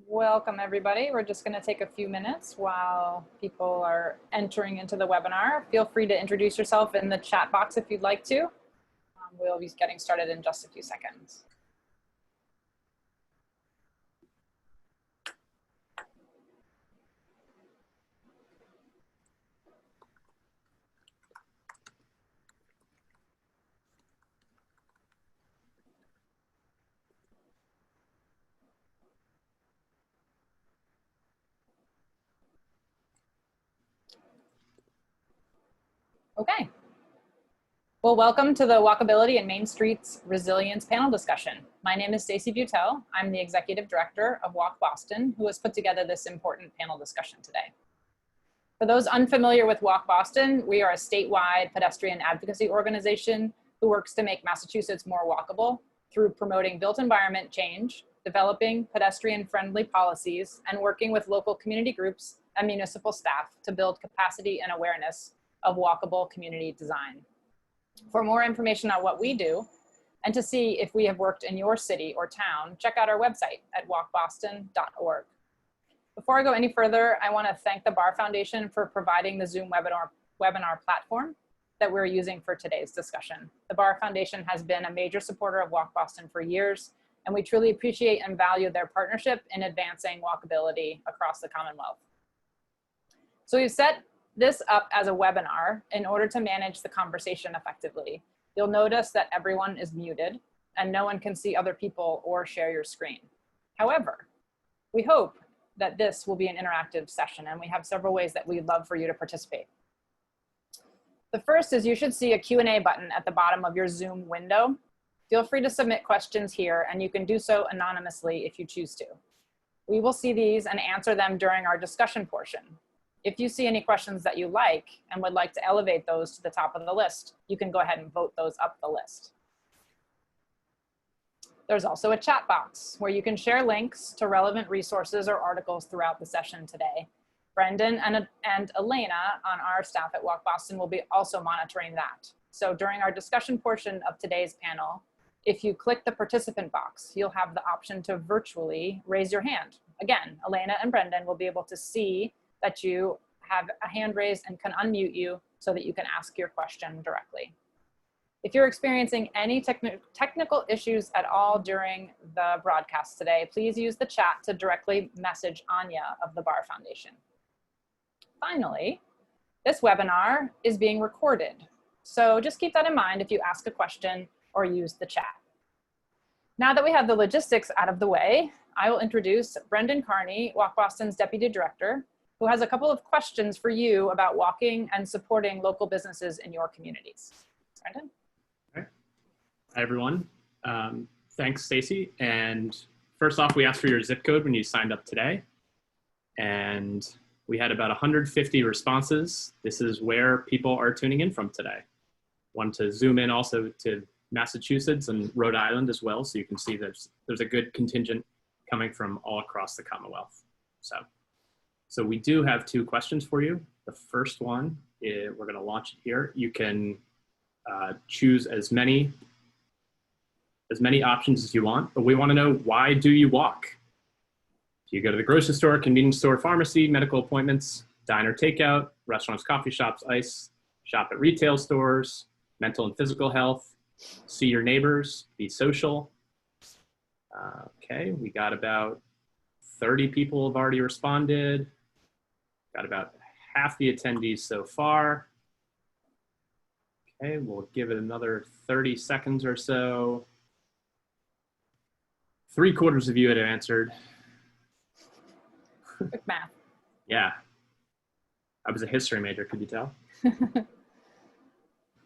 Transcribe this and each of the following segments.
Welcome everybody. We're just going to take a few minutes while people are entering into the webinar. Feel free to introduce yourself in the chat box if you'd like to. We'll be getting started in just a few seconds. Okay. Well, welcome to the Walkability and Main Streets Resilience panel discussion. My name is Stacey Beuttell. I'm the Executive Director of WalkBoston, who has put together this important panel discussion today. For those unfamiliar with WalkBoston, we are a statewide pedestrian advocacy organization who works to make Massachusetts more walkable through promoting built environment change, developing pedestrian-friendly policies, and working with local community groups and municipal staff to build capacity and awareness of walkable community design. For more information on what we do and to see if we have worked in your city or town, check out our website at walkboston.org. Before I go any further, I want to thank the Bar Foundation for providing the Zoom webinar platform that we're using for today's discussion. The Bar Foundation has been a major supporter of WalkBoston for years, and we truly appreciate and value their partnership in advancing walkability across the Commonwealth. So we've set this up as a webinar in order to manage the conversation effectively. You'll notice that everyone is muted and no one can see other people or share your screen. However, we hope that this will be an interactive session, and we have several ways that we'd love for you to participate. The first is you should see a Q&A button at the bottom of your Zoom window. Feel free to submit questions here, and you can do so anonymously if you choose to. We will see these and answer them during our discussion portion. If you see any questions that you like and would like to elevate those to the top of the list, you can go ahead and vote those up the list. There's also a chat box where you can share links to relevant resources or articles throughout the session today. Brendan and Elena on our staff at WalkBoston will be also monitoring that. So during our discussion portion of today's panel, if you click the participant box, you'll have the option to virtually raise your hand. Again, Elena and Brendan will be able to see that you have a hand raised and can unmute you so that you can ask your question directly. If you're experiencing any technical issues at all during the broadcast today, please use the chat to directly message Anya of the Bar Foundation. Finally, this webinar is being recorded. So just keep that in mind if you ask a question or use the chat. Now that we have the logistics out of the way, I will introduce Brendan Carney, WalkBoston's Deputy Director, who has a couple of questions for you about walking and supporting local businesses in your communities. Brendan? All right. Hi, everyone. Thanks, Stacey. And first off, we asked for your zip code when you signed up today. And we had about 150 responses. This is where people are tuning in from today. Want to zoom in also to Massachusetts and Rhode Island as well, so you can see there's a good contingent coming from all across the Commonwealth. So we do have two questions for you. The first one is, we're gonna launch it here. You can choose as many options as you want, but we wanna know, why do you walk? Do you go to the grocery store, convenience store, pharmacy, medical appointments, diner takeout, restaurants, coffee shops, ice, shop at retail stores, mental and physical health, see your neighbors, be social? Okay, we got about 30 people have already responded. Got about half the attendees so far. Okay, we'll give it another 30 seconds or so. 3/4 of you had answered. Quick math. Yeah, I was a history major, could you tell?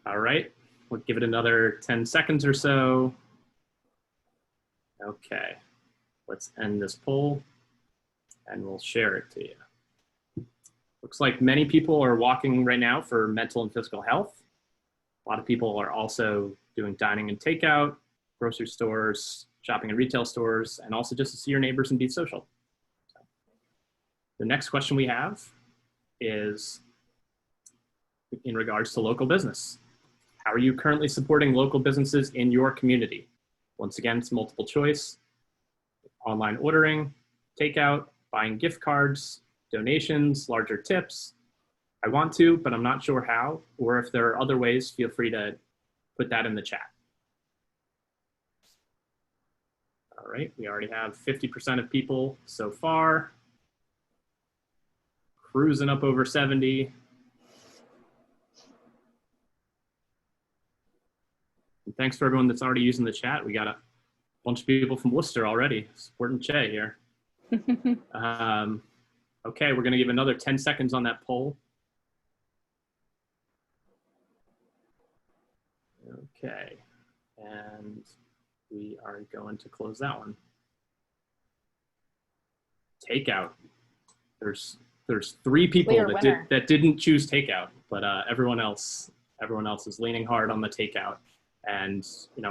All right, we'll give it another 10 seconds or so. Okay, let's end this poll and we'll share it to you. Looks like many people are walking right now for mental and physical health. A lot of people are also doing dining and takeout, grocery stores, shopping in retail stores, and also just to see your neighbors and be social. So, the next question we have is in regards to local business. How are you currently supporting local businesses in your community? Once again, it's multiple choice, online ordering, takeout, buying gift cards, donations, larger tips. I want to, but I'm not sure how, or if there are other ways, feel free to put that in the chat. All right, we already have 50% of people so far. Cruising up over 70. And thanks for everyone that's already using the chat. We got a bunch of people from Worcester already supporting Che here. Okay, we're gonna give another 10 seconds on that poll. Okay, and we are going to close that one. Takeout. There's 3 people that didn't choose takeout, but everyone else is leaning hard on the takeout, and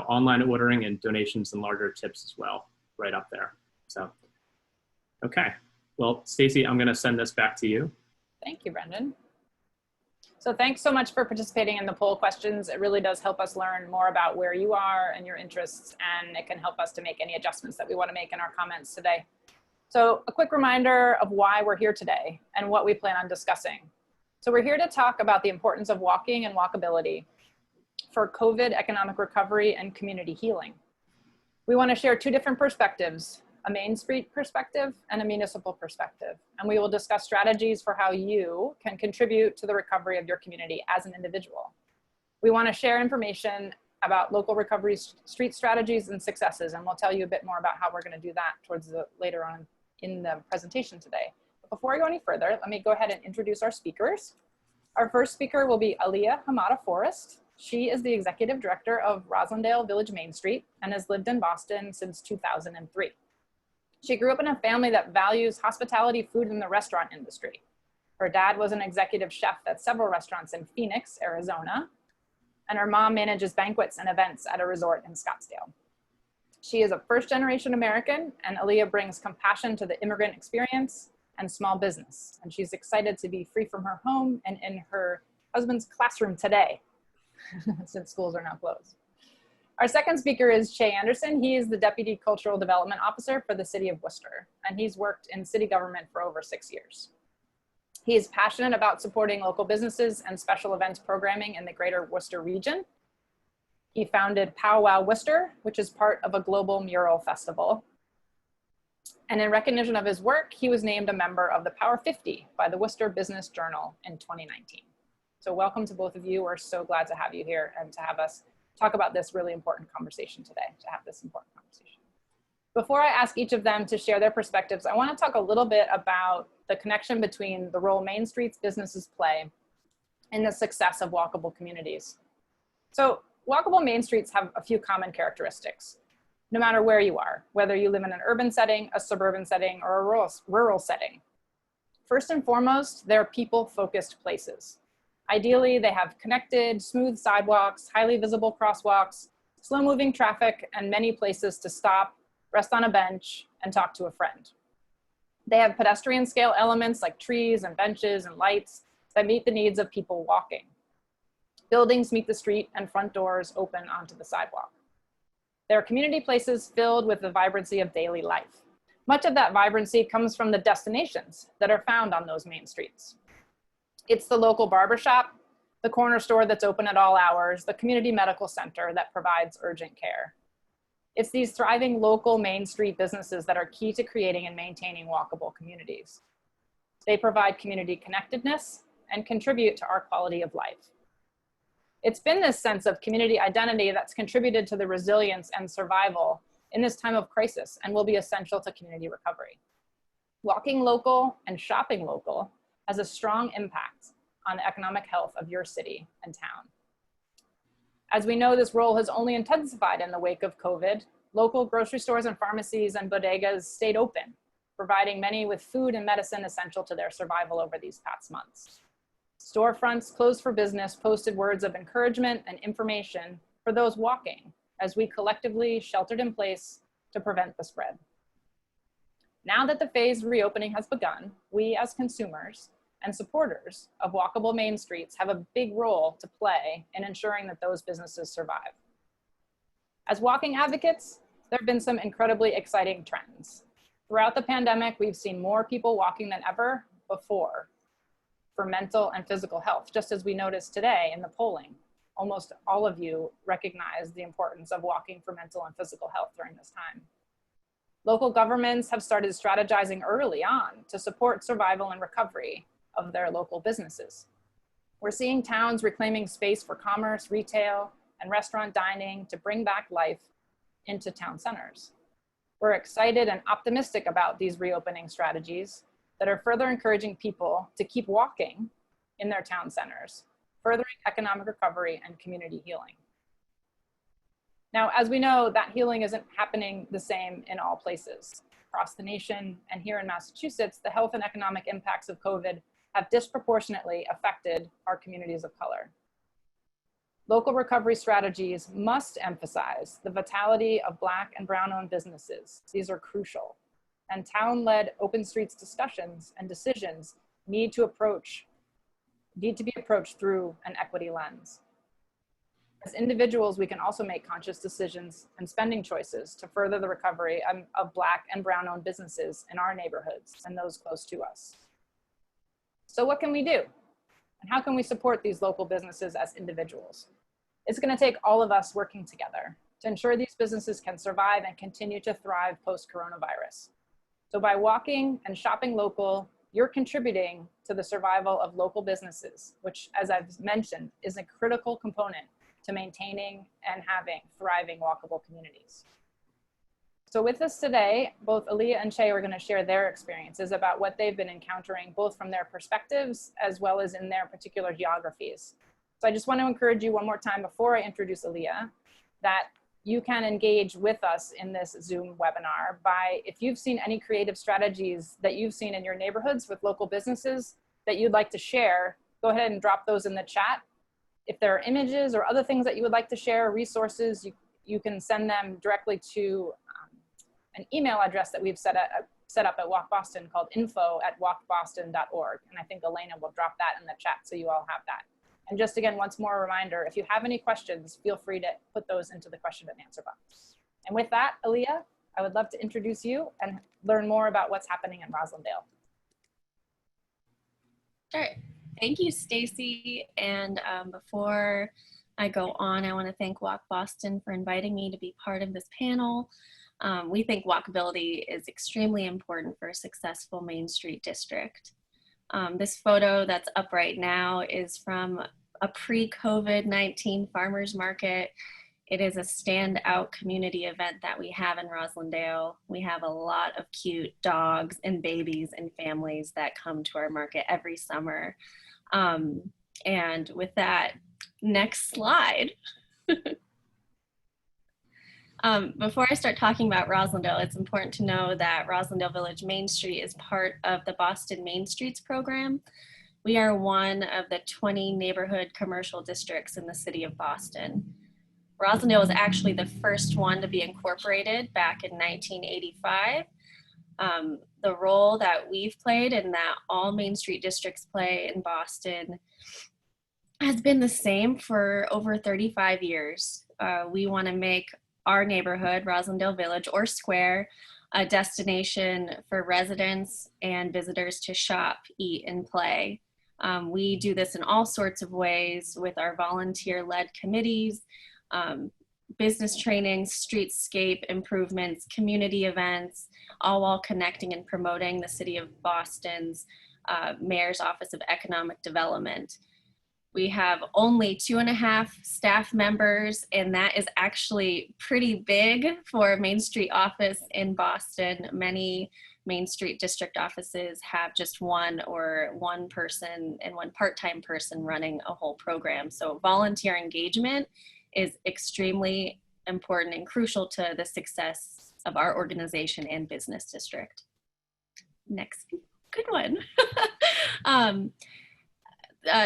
online ordering and donations and larger tips as well, right up there. So, okay. Well, Stacey, I'm going to send this back to you. Thank you, Brendan. So thanks so much for participating in the poll questions. It really does help us learn more about where you are and your interests, and it can help us to make any adjustments that we want to make in our comments today. So a quick reminder of why we're here today and what we plan on discussing. So we're here to talk about the importance of walking and walkability for COVID economic recovery and community healing. We want to share 2 different perspectives, a Main Street perspective and a municipal perspective. And we will discuss strategies for how you can contribute to the recovery of your community as an individual. We want to share information about local recovery street strategies and successes, and we'll tell you a bit more about how we're going to do that towards later on in the presentation today. But before I go any further, let me go ahead and introduce our speakers. Our first speaker will be Alia Hamada Forrest. She is the Executive Director of Roslindale Village Main Street and has lived in Boston since 2003. She grew up in a family that values hospitality, food, and the restaurant industry. Her dad was an executive chef at several restaurants in Phoenix, Arizona, and her mom manages banquets and events at a resort in Scottsdale. She is a first-generation American, and Alia brings compassion to the immigrant experience and small business. And she's excited to be free from her home and in her husband's classroom today, since schools are now closed. Our second speaker is Che Anderson. He is the Deputy Cultural Development Officer for the City of Worcester, and he's worked in city government for over 6 years. He is passionate about supporting local businesses and special events programming in the greater Worcester region. He founded Pow Wow Worcester, which is part of a global mural festival. And in recognition of his work, he was named a member of the Power 50 by the Worcester Business Journal in 2019. So welcome to both of you. We're so glad to have you here and to have us talk about this really important conversation today, Before I ask each of them to share their perspectives, I want to talk a little bit about the connection between the role Main Street's businesses play in the success of walkable communities. So walkable Main Streets have a few common characteristics, no matter where you are, whether you live in an urban setting, a suburban setting, or a rural setting. First and foremost, they're people-focused places. Ideally, they have connected, smooth sidewalks, highly visible crosswalks, slow-moving traffic, and many places to stop, rest on a bench, and talk to a friend. They have pedestrian scale elements like trees and benches and lights that meet the needs of people walking. Buildings meet the street and front doors open onto the sidewalk. They're community places filled with the vibrancy of daily life. Much of that vibrancy comes from the destinations that are found on those main streets. It's the local barbershop, the corner store that's open at all hours, the community medical center that provides urgent care. It's these thriving local Main Street businesses that are key to creating and maintaining walkable communities. They provide community connectedness and contribute to our quality of life. It's been this sense of community identity that's contributed to the resilience and survival in this time of crisis and will be essential to community recovery. Walking local and shopping local has a strong impact on the economic health of your city and town. As we know, this role has only intensified in the wake of COVID. Local grocery stores and pharmacies and bodegas stayed open, providing many with food and medicine essential to their survival over these past months. Storefronts closed for business posted words of encouragement and information for those walking as we collectively sheltered in place to prevent the spread. Now that the phased reopening has begun, we as consumers and supporters of walkable Main Streets have a big role to play in ensuring that those businesses survive. As walking advocates, there have been some incredibly exciting trends. Throughout the pandemic, we've seen more people walking than ever before for mental and physical health, just as we noticed today in the polling. Almost all of you recognize the importance of walking for mental and physical health during this time. Local governments have started strategizing early on to support survival and recovery of their local businesses. We're seeing towns reclaiming space for commerce, retail, and restaurant dining to bring back life into town centers. We're excited and optimistic about these reopening strategies that are further encouraging people to keep walking in their town centers, furthering economic recovery and community healing. Now, as we know, that healing isn't happening the same in all places. Across the nation and here in Massachusetts, the health and economic impacts of COVID have disproportionately affected our communities of color. Local recovery strategies must emphasize the vitality of Black and Brown-owned businesses. These are crucial. And town-led open streets discussions and decisions need to be approached through an equity lens. As individuals, we can also make conscious decisions and spending choices to further the recovery of Black and Brown-owned businesses in our neighborhoods and those close to us. So what can we do? And how can we support these local businesses as individuals? It's going to take all of us working together to ensure these businesses can survive and continue to thrive post-coronavirus. So by walking and shopping local, you're contributing to the survival of local businesses, which, as I've mentioned, is a critical component to maintaining and having thriving walkable communities. So with us today, both Alia and Che are going to share their experiences about what they've been encountering, both from their perspectives as well as in their particular geographies. So I just want to encourage you one more time before I introduce Alia, that you can engage with us in this Zoom webinar by, if you've seen any creative strategies that you've seen in your neighborhoods with local businesses that you'd like to share, go ahead and drop those in the chat. If there are images or other things that you would like to share, resources, you can send them directly to an email address that we've set up at WalkBoston called info@walkboston.org. And I think Elena will drop that in the chat so you all have that. And just again, once more a reminder, if you have any questions, feel free to put those into the question and answer box. And with that, Alia, I would love to introduce you and learn more about what's happening in Roslindale. Sure. Thank you, Stacey. And before I go on, I want to thank WalkBoston for inviting me to be part of this panel. We think walkability is extremely important for a successful Main Street district. This photo that's up right now is from a pre-COVID-19 farmers market. It is a standout community event that we have in Roslindale. We have a lot of cute dogs and babies and families that come to our market every summer. And with that, next slide. Before I start talking about Roslindale, it's important to know that Roslindale Village Main Street is part of the Boston Main Streets program. We are one of the 20 neighborhood commercial districts in the city of Boston. Roslindale was actually the first one to be incorporated back in 1985. The role that we've played and that all Main Street districts play in Boston has been the same for over 35 years. We want to make our neighborhood, Roslindale Village or Square, a destination for residents and visitors to shop, eat, and play. We do this in all sorts of ways with our volunteer-led committees, business trainings, streetscape improvements, community events, all while connecting and promoting the City of Boston's Mayor's Office of Economic Development. We have only 2.5 staff members, and that is actually pretty big for a Main Street office in Boston. Many Main Street district offices have just one person and one part-time person running a whole program. So volunteer engagement is extremely important and crucial to the success of our organization and business district. Next, good one.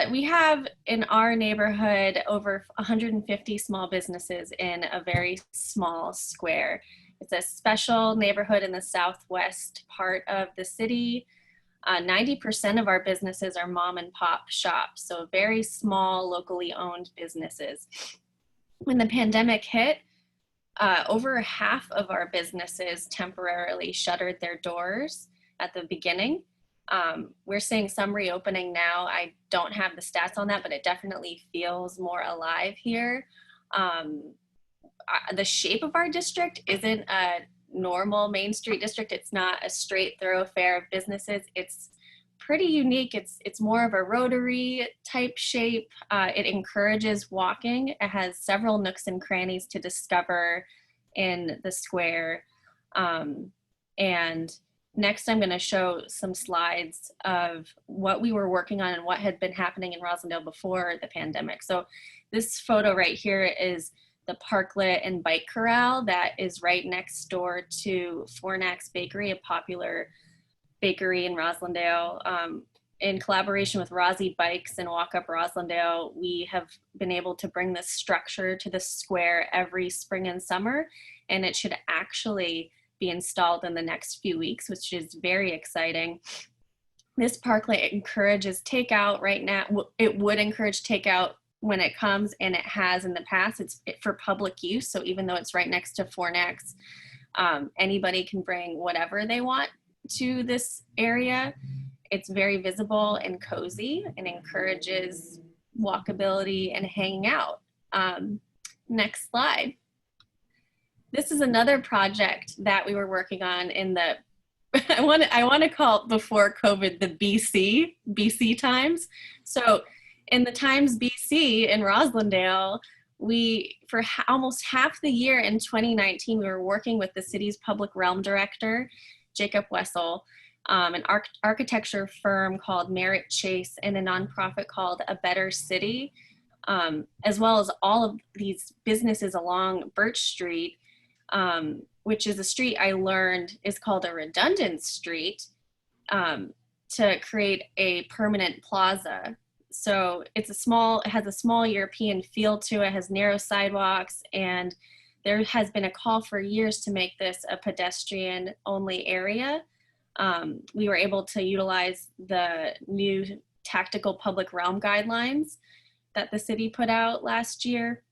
We have in our neighborhood over 150 small businesses in a very small square. It's a special neighborhood in the southwest part of the city. 90% of our businesses are mom and pop shops, so very small, locally owned businesses. When the pandemic hit, over half of our businesses temporarily shuttered their doors at the beginning. We're seeing some reopening now. I don't have the stats on that, but it definitely feels more alive here. The shape of our district isn't a normal Main Street district. It's not a straight thoroughfare of businesses. It's pretty unique. It's more of a rotary type shape. It encourages walking. It has several nooks and crannies to discover in the square. And next, I'm going to show some slides of what we were working on and what had been happening in Roslindale before the pandemic. So this photo right here is the Parklet and Bike Corral that is right next door to Fornax Bakery, a popular bakery in Roslindale. In collaboration with Rosy Bikes and Walk Up Roslindale, we have been able to bring this structure to the square every spring and summer, and it should actually be installed in the next few weeks, which is very exciting. This parklet encourages takeout right now. It would encourage takeout when it comes, and it has in the past. It's for public use, so even though it's right next to Fornax, anybody can bring whatever they want to this area. It's very visible and cozy and encourages walkability and hanging out. Next slide. This is another project that we were working on in the, I want to call it before COVID, the BC times. So in the times BC in Roslindale, for almost half the year in 2019, we were working with the city's public realm director, Jacob Wessel, an architecture firm called Merritt Chase, and a nonprofit called A Better City, as well as all of these businesses along Birch Street, which is a street I learned is called a redundant street, to create a permanent plaza. So it has a small European feel to it, has narrow sidewalks, and there has been a call for years to make this a pedestrian only area. We were able to utilize the new tactical public realm guidelines that the city put out last year.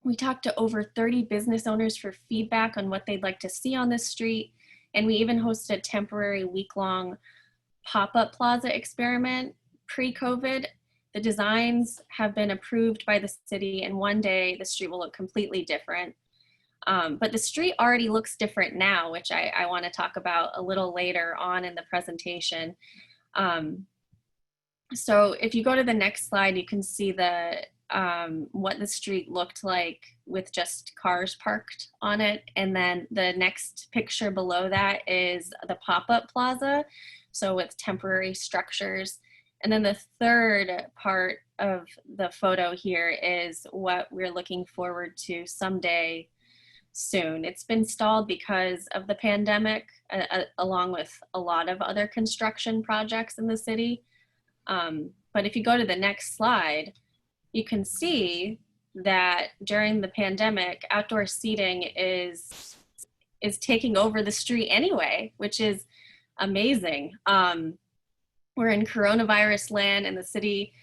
We talked to over 30 business owners for feedback on what they'd like to see on this street. And we even hosted a temporary week-long pop-up plaza experiment pre-COVID. The designs have been approved by the city, and one day the street will look completely different. But the street already looks different now, which I want to talk about a little later on in the presentation. So if you go to the next slide, you can see what the street looked like with just cars parked on it. And then the next picture below that is the pop-up plaza, so with temporary structures. And then the third part of the photo here is what we're looking forward to someday soon. It's been stalled because of the pandemic, along with a lot of other construction projects in the city. But if you go to the next slide, you can see that during the pandemic, outdoor seating is taking over the street anyway, which is amazing. We're in coronavirus land, and the city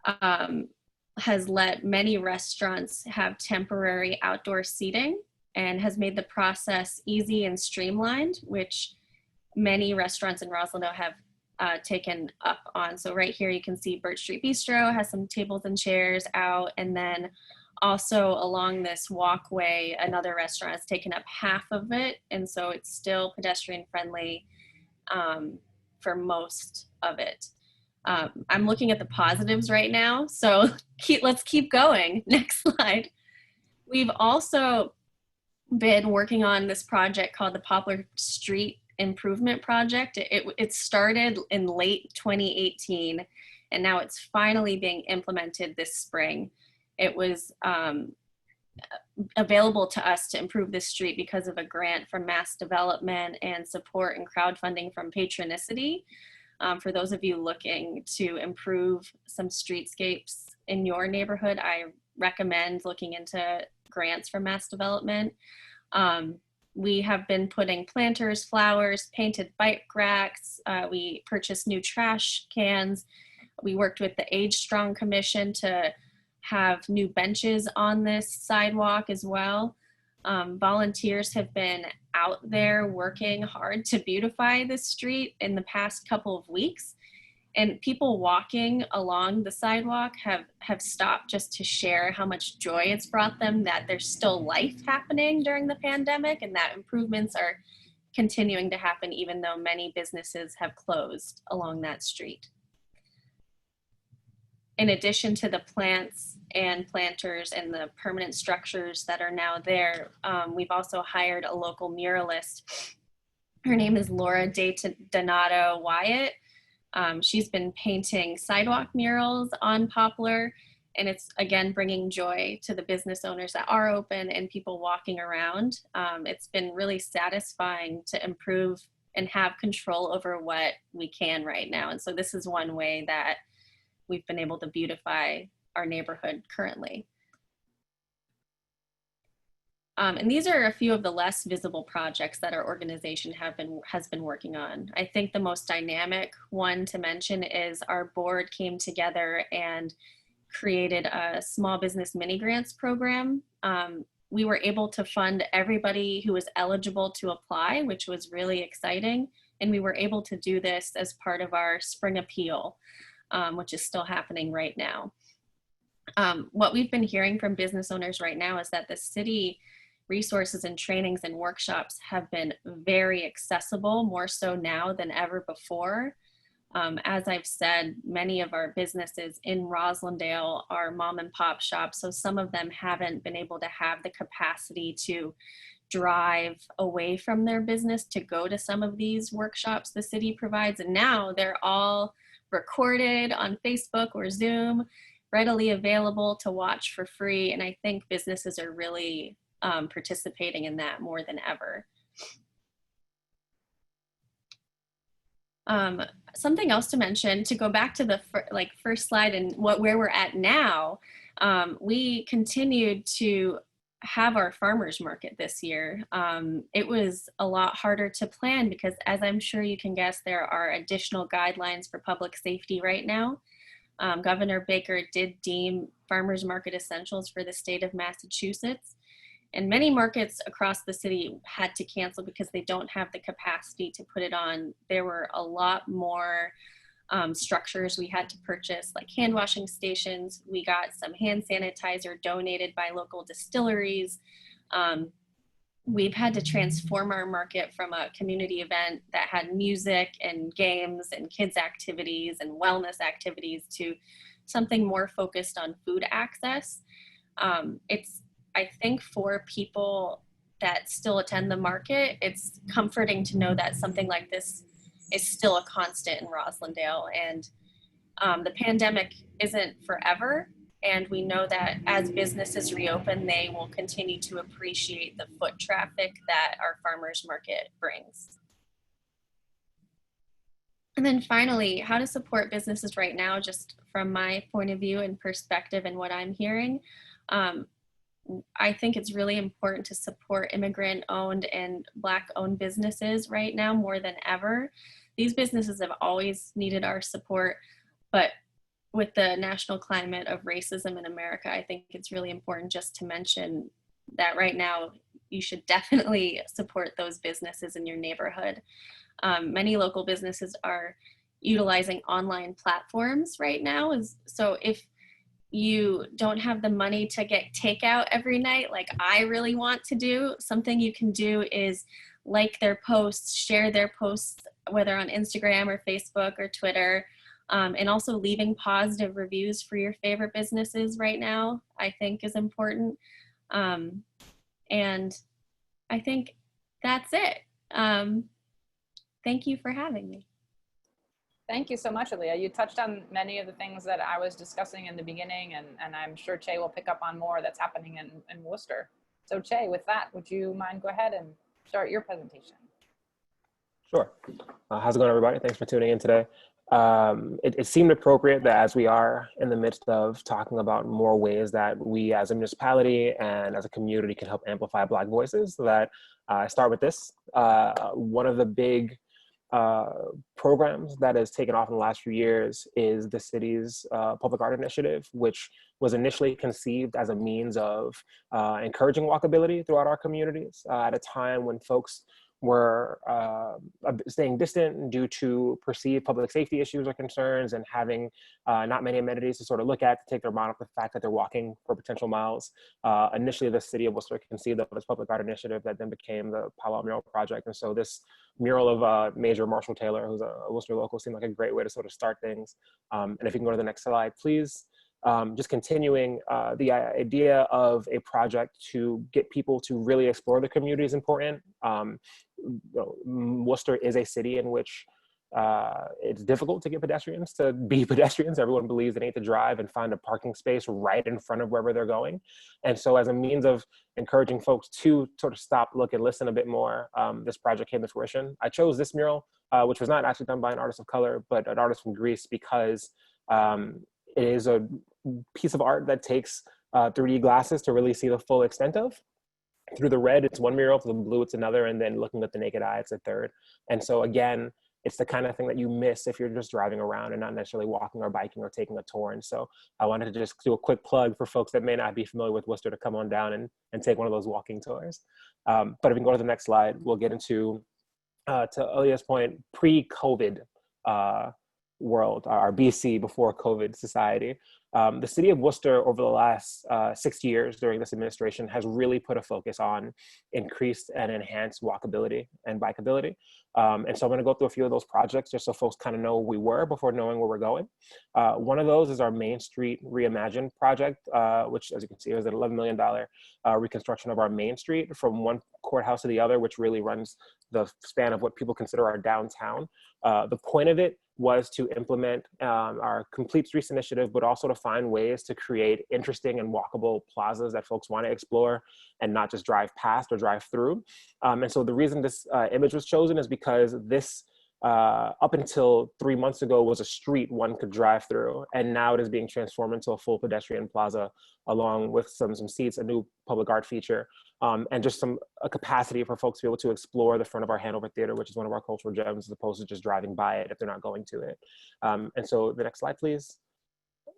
has let many restaurants have temporary outdoor seating and has made the process easy and streamlined, which many restaurants in Roslindale have taken up on. So right here you can see Birch Street Bistro has some tables and chairs out, and then also along this walkway another restaurant has taken up half of it, and so it's still pedestrian friendly for most of it. I'm looking at the positives right now, so let's keep going. Next slide. We've also been working on this project called the Poplar Street Improvement Project. It started in late 2018, and now it's finally being implemented this spring. It was available to us to improve this street because of a grant from Mass Development and support and crowdfunding from Patronicity. For those of you looking to improve some streetscapes in your neighborhood, I recommend looking into grants from Mass Development. We have been putting planters, flowers, painted bike racks. We purchased new trash cans. We worked with the Age Strong Commission to have new benches on this sidewalk as well. Volunteers have been out there working hard to beautify this street in the past couple of weeks. And people walking along the sidewalk have stopped just to share how much joy it's brought them, that there's still life happening during the pandemic and that improvements are continuing to happen even though many businesses have closed along that street. In addition to the plants and planters and the permanent structures that are now there, we've also hired a local muralist. Her name is Laura Donato Wyatt. She's been painting sidewalk murals on Poplar, and it's again bringing joy to the business owners that are open and people walking around. It's been really satisfying to improve and have control over what we can right now. And so this is one way that we've been able to beautify our neighborhood currently. And these are a few of the less visible projects that our organization has been working on. I think the most dynamic one to mention is our board came together and created a small business mini grants program. We were able to fund everybody who was eligible to apply, which was really exciting. And we were able to do this as part of our spring appeal, which is still happening right now. What we've been hearing from business owners right now is that the city resources and trainings and workshops have been very accessible, more so now than ever before. As I've said, many of our businesses in Roslindale are mom and pop shops, so some of them haven't been able to have the capacity to drive away from their business to go to some of these workshops the city provides. And now they're all recorded on Facebook or Zoom, readily available to watch for free. And I think businesses are really participating in that more than ever. Something else to mention, to go back to the first slide and where we're at now, we continued to have our farmers market this year. It was a lot harder to plan because, as I'm sure you can guess, there are additional guidelines for public safety right now. Governor Baker did deem farmers market essentials for the state of Massachusetts. And many markets across the city had to cancel because they don't have the capacity to put it on. There were a lot more structures we had to purchase, like hand washing stations. We got some hand sanitizer donated by local distilleries. We've had to transform our market from a community event that had music and games and kids activities and wellness activities to something more focused on food access. I think for people that still attend the market, it's comforting to know that something like this is still a constant in Roslindale. And the pandemic isn't forever. And we know that as businesses reopen, they will continue to appreciate the foot traffic that our farmers market brings. And then finally, how to support businesses right now, just from my point of view and perspective and what I'm hearing. I think it's really important to support immigrant-owned and Black-owned businesses right now more than ever. These businesses have always needed our support, but with the national climate of racism in America, I think it's really important just to mention that right now you should definitely support those businesses in your neighborhood. Many local businesses are utilizing online platforms right now. So if you don't have the money to get takeout every night like I really want to do, something you can do is like their posts, share their posts, whether on Instagram or Facebook or Twitter, and also leaving positive reviews for your favorite businesses right now, I think is important. And I think that's it. Thank you for having me. Thank you so much, Alia. You touched on many of the things that I was discussing in the beginning, and I'm sure Che will pick up on more that's happening in Worcester. So Che, with that, would you mind go ahead and start your presentation? Sure. How's it going, everybody? Thanks for tuning in today. It seemed appropriate that as we are in the midst of talking about more ways that we as a municipality and as a community can help amplify Black voices, that I start with this. One of the big programs that has taken off in the last few years is the city's public art initiative, which was initially conceived as a means of encouraging walkability throughout our communities at a time when folks were staying distant due to perceived public safety issues or concerns, and having not many amenities to sort of look at to take their mind off the fact that they're walking for potential miles. Initially, the city of Worcester conceived of this public art initiative that then became the Powell Mural Project. And so this mural of Major Marshall Taylor, who's a Worcester local, seemed like a great way to sort of start things. And if you can go to the next slide, please. Just continuing the idea of a project to get people to really explore the community is important. Worcester is a city in which it's difficult to get pedestrians to be pedestrians. Everyone believes they need to drive and find a parking space right in front of wherever they're going. And so as a means of encouraging folks to sort of stop, look, and listen a bit more, this project came to fruition. I chose this mural, which was not actually done by an artist of color, but an artist from Greece, because it is a piece of art that takes 3D glasses to really see the full extent of. Through the red, it's one mural, through the blue, it's another, and then looking at the naked eye, it's a third. And so again, it's the kind of thing that you miss if you're just driving around and not necessarily walking or biking or taking a tour. And so I wanted to just do a quick plug for folks that may not be familiar with Worcester to come on down and take one of those walking tours. But if we can go to the next slide, we'll get into, to Alia's point, pre-COVID world, our BC, before COVID society. The city of Worcester over the last 6 years during this administration has really put a focus on increased and enhanced walkability and bikeability. And so I'm gonna go through a few of those projects just so folks kind of know where we were before knowing where we're going. One of those is our Main Street Reimagined project, which, as you can see, is an $11 million reconstruction of our Main Street from one courthouse to the other, which really runs the span of what people consider our downtown. The point of it was to implement our Complete Streets initiative, but also to find ways to create interesting and walkable plazas that folks want to explore and not just drive past or drive through. And so the reason this image was chosen is because this, up until 3 months ago, was a street one could drive through, and now it is being transformed into a full pedestrian plaza, along with some seats, a new public art feature, and just a capacity for folks to be able to explore the front of our Hanover Theater, which is one of our cultural gems, as opposed to just driving by it if they're not going to it. And so the next slide, please.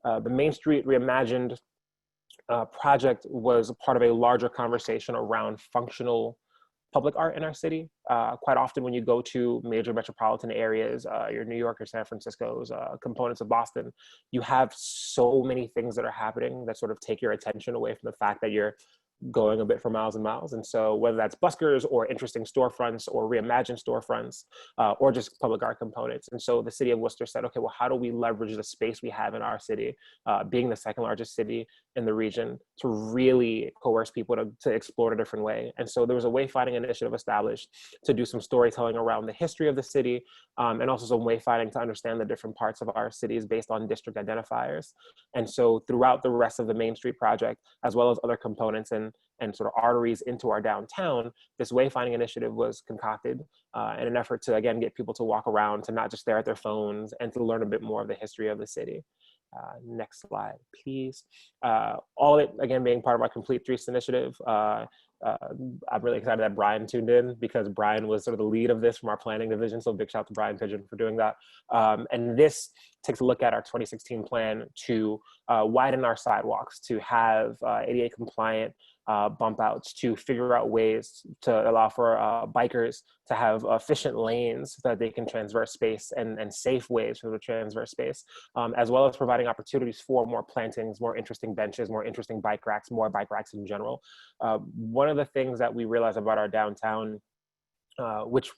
The Main Street Reimagined project was part of a larger conversation around functional public art in our city. Quite often when you go to major metropolitan areas, your New York or San Francisco's, components of Boston, you have so many things that are happening that sort of take your attention away from the fact that you're going a bit for miles and miles. And so whether that's buskers or interesting storefronts or reimagined storefronts, or just public art components. And so the city of Worcester said, okay, well, how do we leverage the space we have in our city, being the second largest city in the region, to really coerce people to explore in a different way? And so there was a wayfinding initiative established to do some storytelling around the history of the city, and also some wayfinding to understand the different parts of our cities based on district identifiers. And so throughout the rest of the Main Street project, as well as other components and sort of arteries into our downtown, this wayfinding initiative was concocted in an effort to, again, get people to walk around, to not just stare at their phones, and to learn a bit more of the history of the city. Next slide, please. All of it, again, being part of our Complete Streets initiative. I'm really excited that Brian tuned in, because Brian was sort of the lead of this from our planning division. So big shout out to Brian Pigeon for doing that. And this takes a look at our 2016 plan to widen our sidewalks, to have ADA compliant bump outs, to figure out ways to allow for bikers to have efficient lanes so that they can transverse space, and safe ways for the transverse space, as well as providing opportunities for more plantings, more interesting benches, more interesting bike racks, more bike racks in general. One of the things that we realized about our downtown, which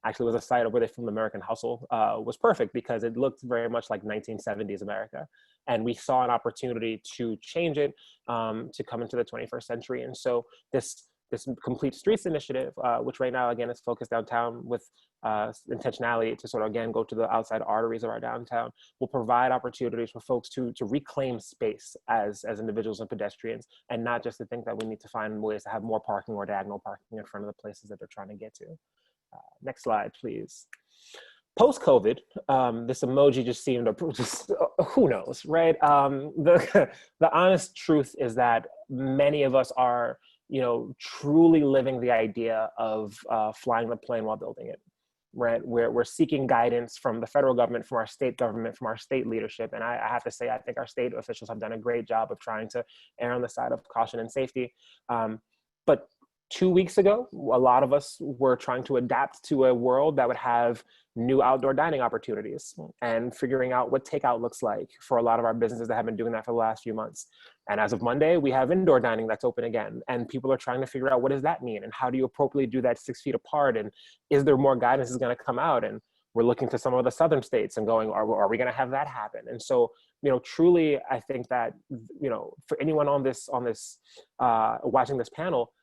actually was a site of where they filmed American Hustle, was perfect because it looked very much like 1970s America. And we saw an opportunity to change it, to come into the 21st century. And so this Complete Streets initiative, which right now, again, is focused downtown with intentionality to sort of, again, go to the outside arteries of our downtown, will provide opportunities for folks to reclaim space as individuals and pedestrians, and not just to think that we need to find ways to have more parking or diagonal parking in front of the places that they're trying to get to. Next slide, please. Post-COVID, this emoji just seemed to, who knows, right? The honest truth is that many of us are, truly living the idea of flying the plane while building it. right? We're seeking guidance from the federal government, from our state government, from our state leadership. And I have to say, I think our state officials have done a great job of trying to err on the side of caution and safety. But 2 weeks ago, a lot of us were trying to adapt to a world that would have new outdoor dining opportunities and figuring out what takeout looks like for a lot of our businesses that have been doing that for the last few months. And as of Monday, we have indoor dining that's open again. And people are trying to figure out, what does that mean? And how do you appropriately do that 6 feet apart? And is there more guidance that's going to come out? And we're looking to some of the southern states and going, are we going to have that happen? And so, truly, I think that, for anyone on this watching this panel,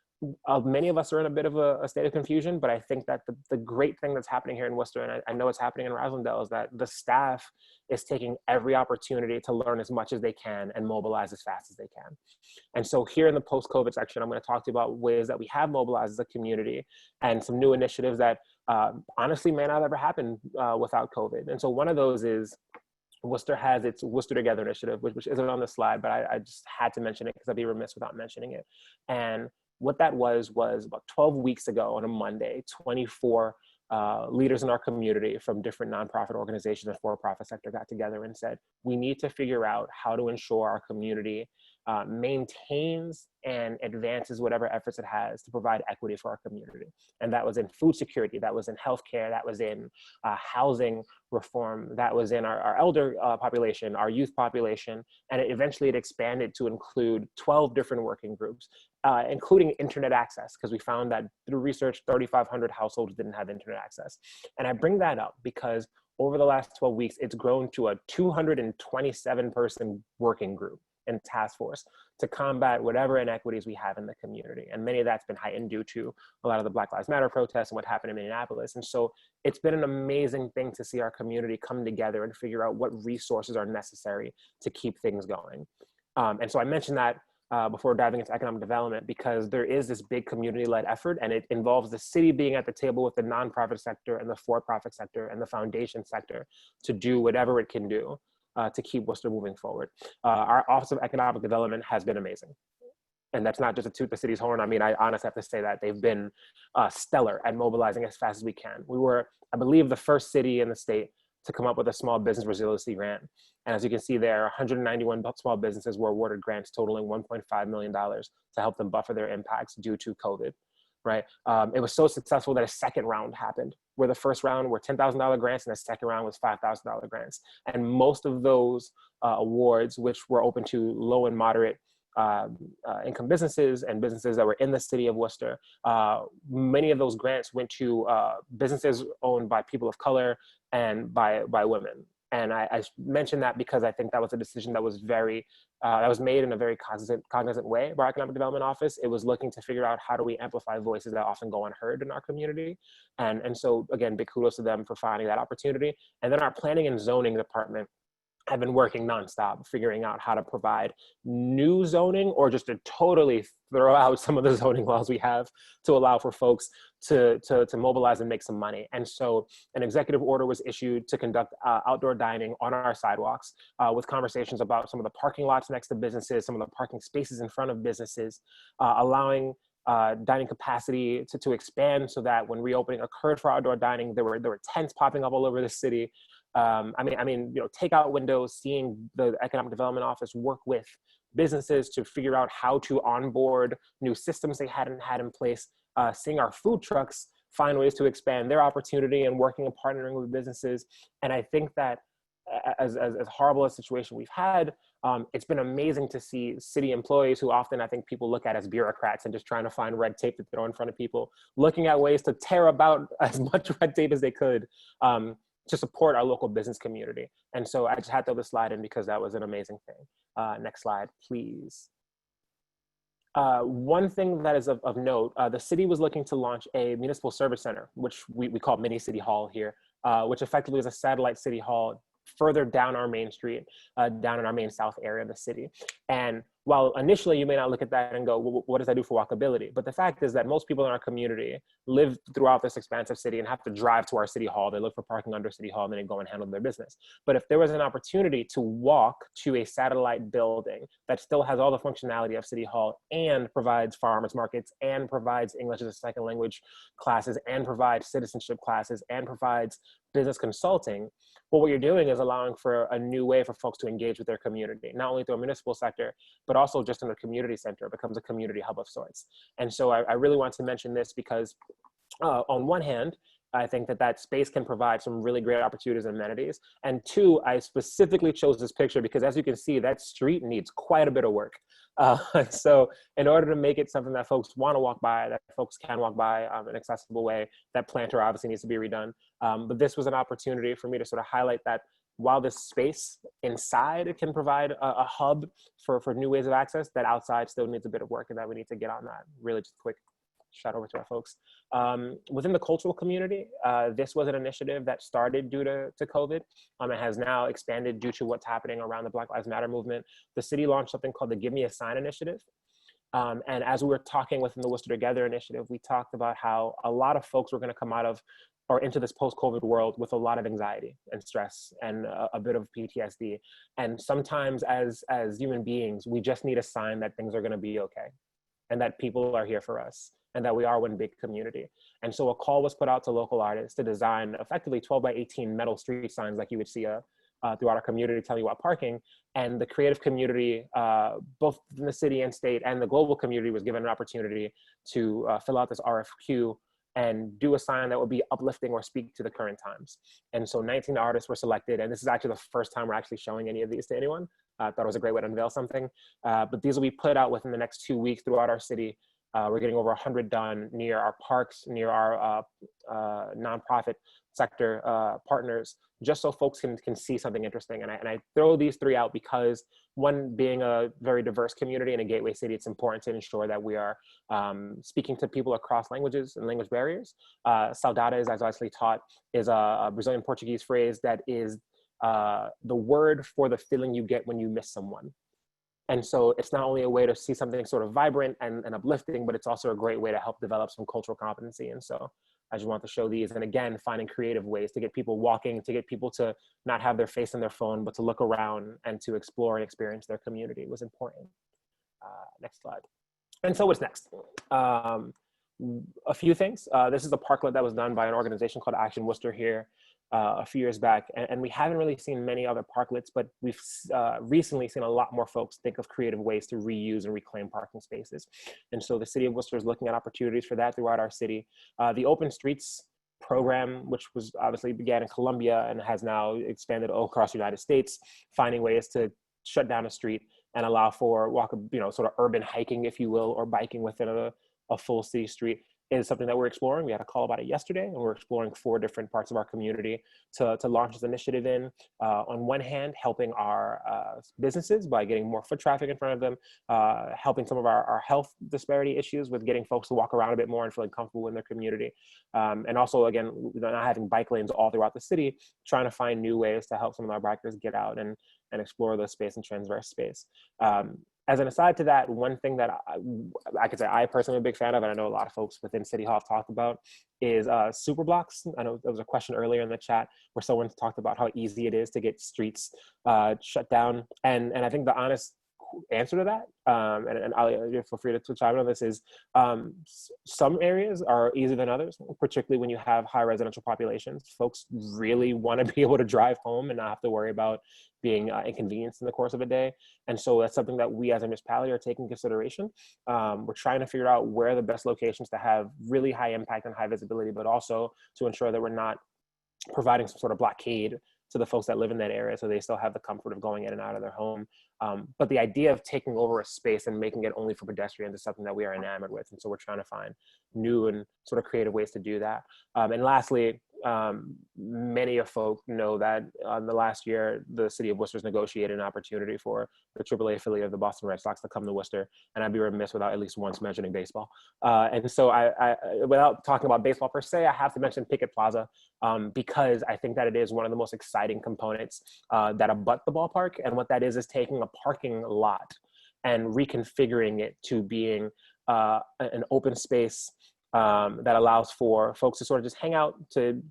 many of us are in a bit of a state of confusion, but I think that the great thing that's happening here in Worcester, and I know it's happening in Roslindale, is that the staff is taking every opportunity to learn as much as they can and mobilize as fast as they can. And so here in the post-COVID section, I'm going to talk to you about ways that we have mobilized as a community and some new initiatives that honestly may not have ever happened without COVID. And so one of those is Worcester has its Worcester Together initiative, which isn't on the slide, but I just had to mention it because I'd be remiss without mentioning it. And what that was about 12 weeks ago on a Monday, 24 leaders in our community from different nonprofit organizations and for-profit sector got together and said, we need to figure out how to ensure our community maintains and advances whatever efforts it has to provide equity for our community. And that was in food security, that was in healthcare, that was in housing reform, that was in our elder population, our youth population, and eventually it expanded to include 12 different working groups, including internet access, because we found that through research, 3,500 households didn't have internet access. And I bring that up because over the last 12 weeks, it's grown to a 227-person working group and task force to combat whatever inequities we have in the community. And many of that's been heightened due to a lot of the Black Lives Matter protests and what happened in Minneapolis. And so it's been an amazing thing to see our community come together and figure out what resources are necessary to keep things going. And so I mentioned that before diving into economic development, because there is this big community-led effort, and it involves the city being at the table with the nonprofit sector and the for-profit sector and the foundation sector to do whatever it can do to keep Worcester moving forward. Our Office of Economic Development has been amazing. And that's not just to toot the city's horn. I mean, I honestly have to say that they've been stellar at mobilizing as fast as we can. We were, I believe, the first city in the state to come up with a small business resiliency grant. And as you can see there, 191 small businesses were awarded grants totaling $1.5 million to help them buffer their impacts due to COVID, right? It was so successful that a second round happened, where the first round were $10,000 grants and the second round was $5,000 grants. And most of those awards, which were open to low and moderate income businesses and businesses that were in the city of Worcester, many of those grants went to businesses owned by people of color and by women. And I mentioned that because I think that was a decision that was that was made in a very cognizant way by our Economic Development Office. It was looking to figure out how do we amplify voices that often go unheard in our community. And so again, big kudos to them for finding that opportunity. And then our planning and zoning department have been working nonstop, figuring out how to provide new zoning or just to totally throw out some of the zoning laws we have to allow for folks to mobilize and make some money. And so an executive order was issued to conduct outdoor dining on our sidewalks with conversations about some of the parking lots next to businesses, some of the parking spaces in front of businesses, allowing dining capacity to expand so that when reopening occurred for outdoor dining, there were tents popping up all over the city. I mean, takeout windows, seeing the Economic Development Office work with businesses to figure out how to onboard new systems they hadn't had in place, seeing our food trucks find ways to expand their opportunity and working and partnering with businesses. And I think that as horrible a situation we've had, it's been amazing to see city employees who often I think people look at as bureaucrats and just trying to find red tape to throw in front of people, looking at ways to tear about as much red tape as they could to support our local business community. And so I just had to throw the slide in because that was an amazing thing. Next slide, please. One thing that is of note, the city was looking to launch a municipal service center, which we call mini city hall here, which effectively is a satellite city hall further down our main street, down in our main south area of the city. And while initially you may not look at that and go, well, what does that do for walkability? But the fact is that most people in our community live throughout this expansive city and have to drive to our city hall. They look for parking under city hall and then they go and handle their business. But if there was an opportunity to walk to a satellite building that still has all the functionality of city hall and provides farmers markets and provides English as a second language classes and provides citizenship classes and provides business consulting, well, what you're doing is allowing for a new way for folks to engage with their community, not only through a municipal sector, but also just in a community center. It becomes a community hub of sorts. And so I really want to mention this because on one hand, I think that that space can provide some really great opportunities and amenities. And two, I specifically chose this picture because as you can see, that street needs quite a bit of work. So in order to make it something that folks want to walk by, that folks can walk by an accessible way, that planter obviously needs to be redone. But this was an opportunity for me to sort of highlight that while this space inside it can provide a hub for new ways of access, that outside still needs a bit of work and that we need to get on that. Really just quick shout over to our folks. Within the cultural community, this was an initiative that started due to COVID. It has now expanded due to what's happening around the Black Lives Matter movement. The city launched something called the Give Me a Sign initiative. And as we were talking within the Worcester Together initiative, we talked about how a lot of folks were going to come out of or into this post-COVID world with a lot of anxiety and stress and a bit of PTSD. And sometimes as human beings, we just need a sign that things are going to be okay and that people are here for us and that we are one big community. And so a call was put out to local artists to design effectively 12 by 18 metal street signs like you would see throughout our community telling you about parking. And the creative community, both in the city and state and the global community, was given an opportunity to fill out this RFQ and do a sign that would be uplifting or speak to the current times. And so 19 artists were selected, and this is actually the first time we're actually showing any of these to anyone. I thought it was a great way to unveil something. But these will be put out within the next 2 weeks throughout our city. We're getting over 100 done near our parks, near our nonprofit sector partners, just so folks can see something interesting. And I throw these three out because, one, being a very diverse community in a gateway city, it's important to ensure that we are speaking to people across languages and language barriers. Saudades, as I actually taught, is a Brazilian Portuguese phrase that is the word for the feeling you get when you miss someone. And so it's not only a way to see something sort of vibrant and uplifting, but it's also a great way to help develop some cultural competency. And so I just want to show these. And again, finding creative ways to get people walking, to get people to not have their face in their phone, but to look around and to explore and experience their community was important. Next slide. And so what's next? A few things. This is a parklet that was done by an organization called Action Worcester here a few years back. And we haven't really seen many other parklets, but we've recently seen a lot more folks think of creative ways to reuse and reclaim parking spaces. And so the city of Worcester is looking at opportunities for that throughout our city. The Open Streets program, which was obviously began in Colombia and has now expanded all across the United States, finding ways to shut down a street and allow for sort of urban hiking, if you will, or biking within a full city street, is something that we're exploring. We had a call about it yesterday, and we're exploring 4 different parts of our community to launch this initiative in. On one hand, helping our businesses by getting more foot traffic in front of them, helping some of our health disparity issues with getting folks to walk around a bit more and feeling comfortable in their community. And also, again, not having bike lanes all throughout the city, trying to find new ways to help some of our bikers get out and explore the space and transverse space. As an aside to that, one thing that I could say I personally am a big fan of, and I know a lot of folks within City Hall have talked about, is super blocks. I know there was a question earlier in the chat where someone talked about how easy it is to get streets shut down. And I think the honest answer to that, and Alia, feel free to chime in on this, is some areas are easier than others, particularly when you have high residential populations. Folks really want to be able to drive home and not have to worry about being inconvenienced in the course of a day. And so that's something that we as a municipality are taking consideration. We're trying to figure out where are the best locations to have really high impact and high visibility, but also to ensure that we're not providing some sort of blockade to the folks that live in that area, so they still have the comfort of going in and out of their home. But the idea of taking over a space and making it only for pedestrians is something that we are enamored with. And so we're trying to find new and sort of creative ways to do that. And lastly, many of folk know that in the last year, the city of Worcester's negotiated an opportunity for the AAA affiliate of the Boston Red Sox to come to Worcester. And I'd be remiss without at least once mentioning baseball. And so I without talking about baseball per se, I have to mention Pickett Plaza, because I think that it is one of the most exciting components that abut the ballpark. And what that is taking a parking lot and reconfiguring it to being an open space that allows for folks to sort of just hang out, to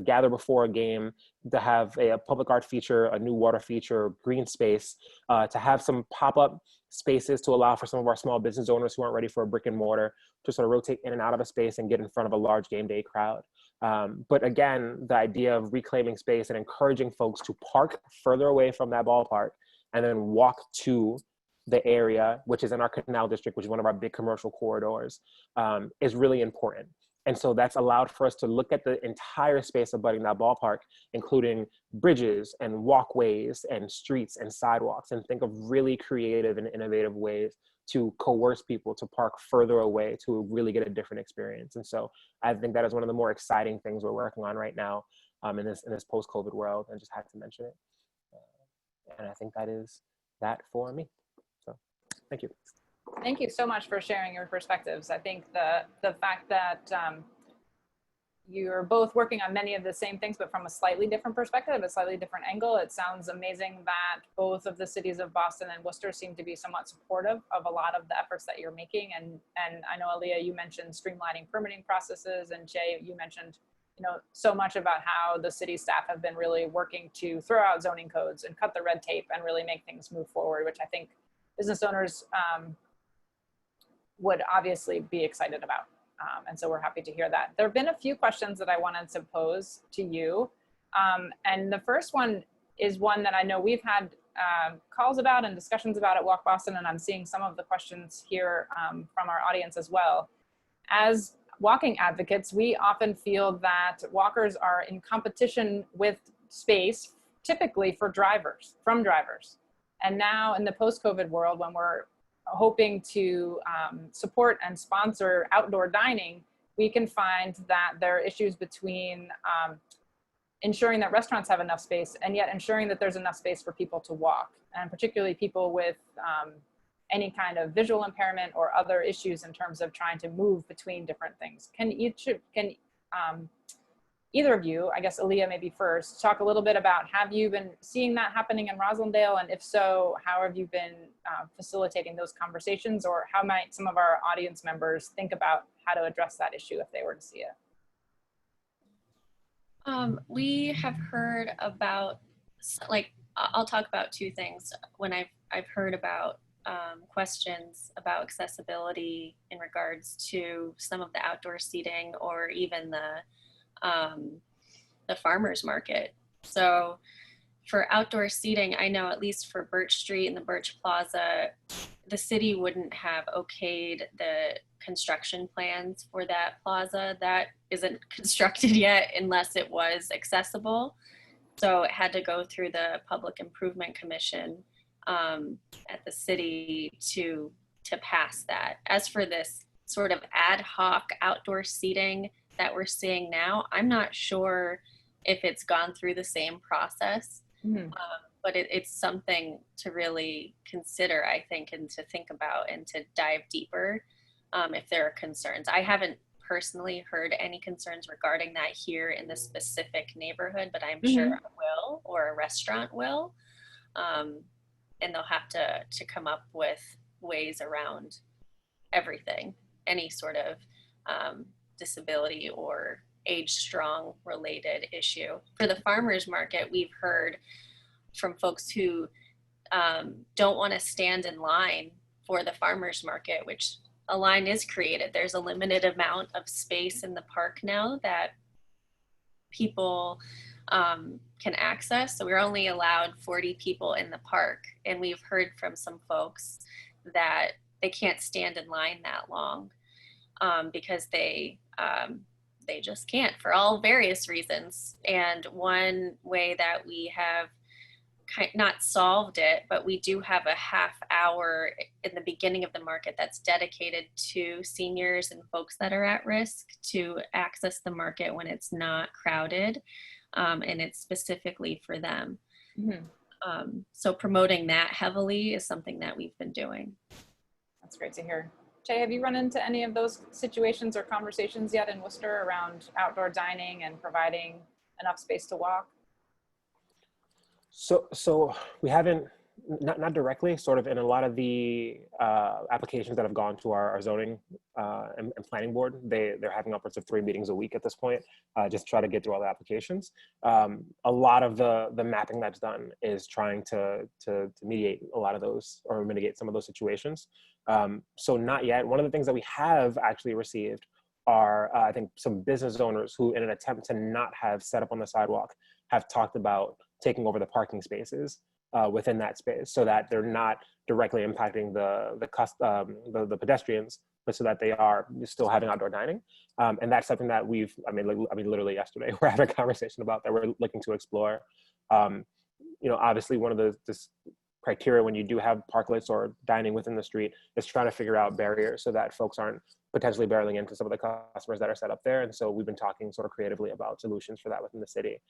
gather before a game, to have a public art feature, a new water feature, green space, to have some pop-up spaces to allow for some of our small business owners who aren't ready for a brick and mortar to sort of rotate in and out of a space and get in front of a large game day crowd. But again, the idea of reclaiming space and encouraging folks to park further away from that ballpark and then walk to the area, which is in our canal district, which is one of our big commercial corridors, is really important. And so that's allowed for us to look at the entire space abutting that ballpark, including bridges and walkways and streets and sidewalks, and think of really creative and innovative ways to coerce people to park further away to really get a different experience. And so I think that is one of the more exciting things we're working on right now in this post-COVID world, and just had to mention it. And I think that is that for me. So thank you. Thank you so much for sharing your perspectives. I think the fact that you're both working on many of the same things, but from a slightly different perspective, a slightly different angle. It sounds amazing that both of the cities of Boston and Worcester seem to be somewhat supportive of a lot of the efforts that you're making. And I know, Alia, you mentioned streamlining permitting processes, and Jay, you mentioned, so much about how the city staff have been really working to throw out zoning codes and cut the red tape and really make things move forward, which I think business owners would obviously be excited about. And so we're happy to hear that. There have been a few questions that I wanted to pose to you. And the first one is one that I know we've had calls about and discussions about at WalkBoston, and I'm seeing some of the questions here from our audience as well. As walking advocates, we often feel that walkers are in competition with space, typically from drivers. And now in the post-COVID world, when we're hoping to support and sponsor outdoor dining, we can find that there are issues between ensuring that restaurants have enough space and yet ensuring that there's enough space for people to walk, and particularly people with any kind of visual impairment or other issues in terms of trying to move between different things. Can either of you, I guess Alia maybe first, talk a little bit about, have you been seeing that happening in Roslindale? And if so, how have you been facilitating those conversations, or how might some of our audience members think about how to address that issue if they were to see it? We have heard about, I'll talk about two things. When I've heard about questions about accessibility in regards to some of the outdoor seating, or even the farmers market. So for outdoor seating, I know at least for Birch Street and the Birch Plaza, the city wouldn't have okayed the construction plans for that plaza. That isn't constructed yet unless it was accessible. So it had to go through the Public Improvement Commission at the city to pass that. As for this sort of ad hoc outdoor seating that we're seeing now, I'm not sure if it's gone through the same process, but it's something to really consider, I think, and to think about and to dive deeper if there are concerns. I haven't personally heard any concerns regarding that here in the specific neighborhood, but I'm sure I will, or a restaurant will, and they'll have to come up with ways around everything, any sort of disability or age strong related issue. For the farmers market, we've heard from folks who don't want to stand in line for the farmers market, which a line is created. There's a limited amount of space in the park now that people can access. So we're only allowed 40 people in the park. And we've heard from some folks that they can't stand in line that long because they just can't, for all various reasons. And one way that we have not solved it, but we do have a half hour in the beginning of the market that's dedicated to seniors and folks that are at risk to access the market when it's not crowded, and it's specifically for them. So promoting that heavily is something that we've been doing. That's great to hear. Jay, have you run into any of those situations or conversations yet in Worcester around outdoor dining and providing enough space to walk? So we haven't not directly, sort of in a lot of the applications that have gone to our zoning and planning board, they're having upwards of 3 meetings a week at this point, just to try to get through all the applications. A lot of the mapping that's done is trying to mediate a lot of those or mitigate some of those situations. So not yet. One of the things that we have actually received are, I think, some business owners who, in an attempt to not have set up on the sidewalk, have talked about taking over the parking spaces within that space, so that they're not directly impacting the pedestrians, but so that they are still having outdoor dining. And that's something that I mean, literally yesterday, we're having a conversation about that we're looking to explore. Obviously one of the criteria when you do have parklets or dining within the street is trying to figure out barriers so that folks aren't potentially barreling into some of the customers that are set up there. And so we've been talking sort of creatively about solutions for that within the city,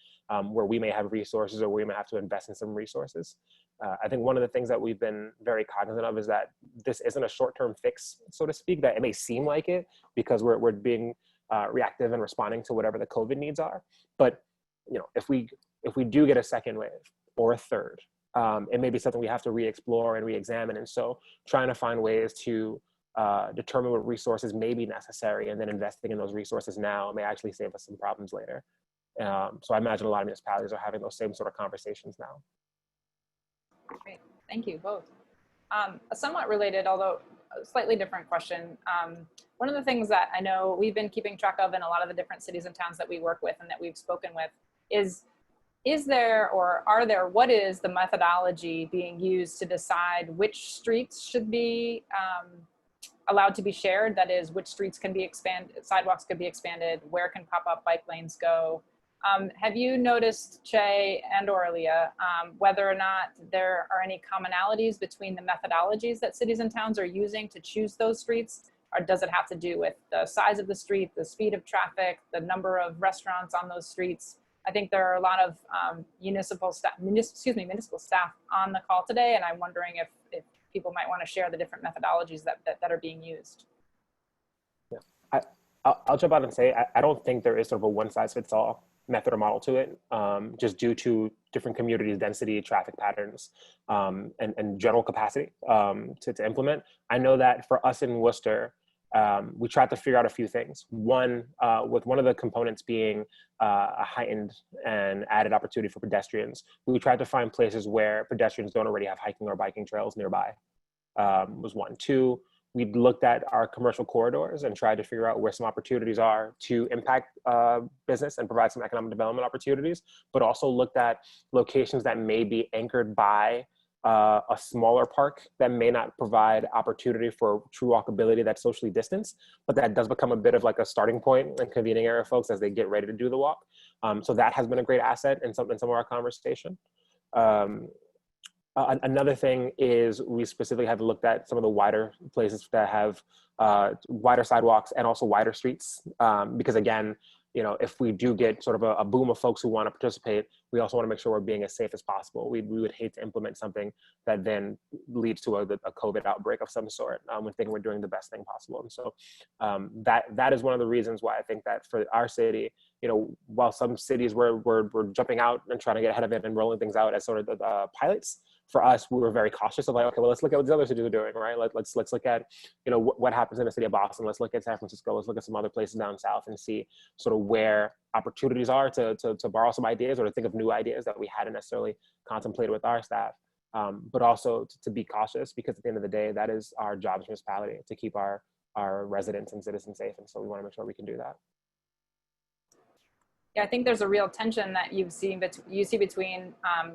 where we may have resources or we may have to invest in some resources. I think one of the things that we've been very cognizant of is that this isn't a short-term fix, so to speak, that it may seem like it because we're being reactive and responding to whatever the COVID needs are. But if we do get a second wave or a third, it may be something we have to re-explore and re-examine. And so trying to find ways to determine what resources may be necessary and then investing in those resources now may actually save us some problems later. So I imagine a lot of municipalities are having those same sort of conversations now. Great, thank you both. A somewhat related, although a slightly different question. One of the things that I know we've been keeping track of in a lot of the different cities and towns that we work with and that we've spoken with is there or are there, what is the methodology being used to decide which streets should be allowed to be shared? That is, which streets can be expanded, sidewalks could be expanded, where can pop-up bike lanes go? Have you noticed, Che and or Alia, whether or not there are any commonalities between the methodologies that cities and towns are using to choose those streets? Or does it have to do with the size of the street, the speed of traffic, the number of restaurants on those streets? I think there are a lot of municipal staff on the call today, and I'm wondering if people might want to share the different methodologies that are being used. Yeah, I'll jump out and say I don't think there is sort of a one-size-fits-all method or model to it, just due to different communities, density, traffic patterns, and general capacity to implement. I know that for us in Worcester, we tried to figure out a few things. One, with one of the components being a heightened and added opportunity for pedestrians, we tried to find places where pedestrians don't already have hiking or biking trails nearby, was one. Two, we looked at our commercial corridors and tried to figure out where some opportunities are to impact business and provide some economic development opportunities, but also looked at locations that may be anchored by a smaller park that may not provide opportunity for true walkability that's socially distanced, but that does become a bit of like a starting point and convening area folks as they get ready to do the walk. So that has been a great asset in some of our conversation. Another thing is we specifically have looked at some of the wider places that have wider sidewalks and also wider streets, because again, if we do get sort of a boom of folks who want to participate, we also want to make sure we're being as safe as possible. We would hate to implement something that then leads to a COVID outbreak of some sort. We think we're doing the best thing possible. And so that is one of the reasons why I think that for our city, while some cities we're jumping out and trying to get ahead of it and rolling things out as sort of the pilots, for us, we were very cautious of like, okay, well, let's look at what the other cities are doing, right? Let's look at, what happens in the city of Boston. Let's look at San Francisco. Let's look at some other places down south and see sort of where opportunities are to borrow some ideas or to think of new ideas that we hadn't necessarily contemplated with our staff. But also to be cautious, because at the end of the day, that is our job as a municipality, to keep our residents and citizens safe. And so we want to make sure we can do that. Yeah, I think there's a real tension that you see between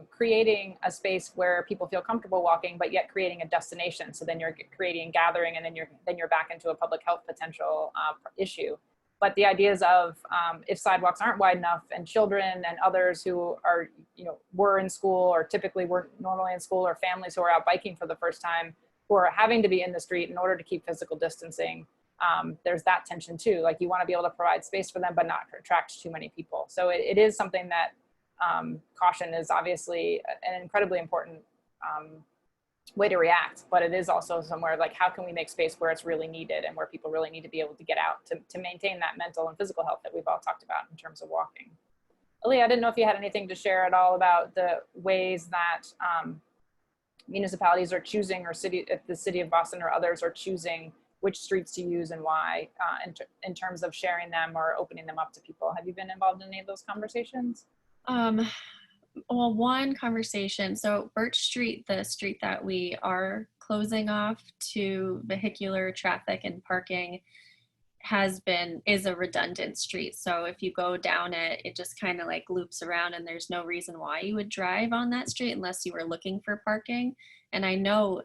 creating a space where people feel comfortable walking, but yet creating a destination. So then you're creating gathering, and then you're back into a public health potential issue. But the ideas of if sidewalks aren't wide enough, and children and others who are were in school or typically were normally in school, or families who are out biking for the first time, who are having to be in the street in order to keep physical distancing. There's that tension too. Like, you want to be able to provide space for them, but not attract too many people. So it is something that caution is obviously an incredibly important way to react, but it is also somewhere like, how can we make space where it's really needed and where people really need to be able to get out to maintain that mental and physical health that we've all talked about in terms of walking. Alia, I didn't know if you had anything to share at all about the ways that municipalities are choosing, or if the city of Boston or others are choosing which streets to use and why, in terms of sharing them or opening them up to people. Have you been involved in any of those conversations? Well, one conversation, so Birch Street, the street that we are closing off to vehicular traffic and parking, is a redundant street. So if you go down it, it just kind of like loops around, and there's no reason why you would drive on that street unless you were looking for parking. And I know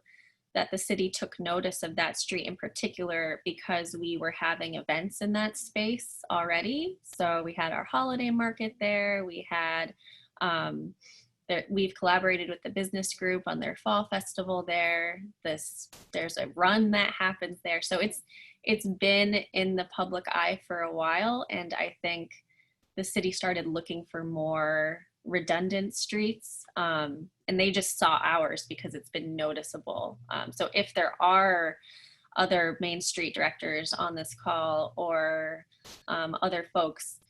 that the city took notice of that street in particular because we were having events in that space already. So we had our holiday market there. We had, we've collaborated with the business group on their fall festival there. There's a run that happens there. So it's been in the public eye for a while. And I think the city started looking for more redundant streets, and they just saw ours because it's been noticeable. So if there are other Main Street directors on this call, or other folks,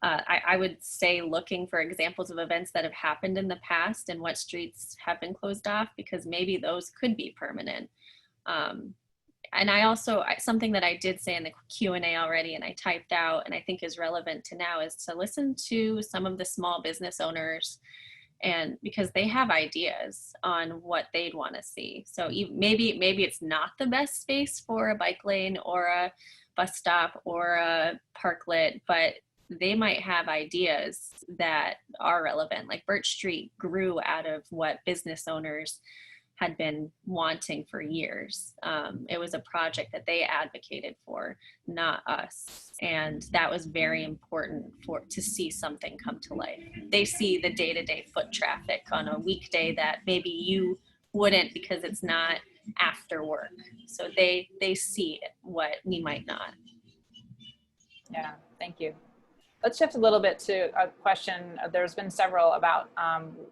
I would say looking for examples of events that have happened in the past and what streets have been closed off, because maybe those could be permanent. And I also, something that I did say in the Q&A already, and I typed out, and I think is relevant to now, is to listen to some of the small business owners, and because they have ideas on what they'd want to see. So maybe it's not the best space for a bike lane or a bus stop or a parklet, but they might have ideas that are relevant. Like Birch Street grew out of what business owners had been wanting for years. It was a project that they advocated for, not us. And that was very important to see something come to life. They see the day-to-day foot traffic on a weekday that maybe you wouldn't, because it's not after work. So they see what we might not. Yeah, thank you. Let's shift a little bit to a question. There's been several about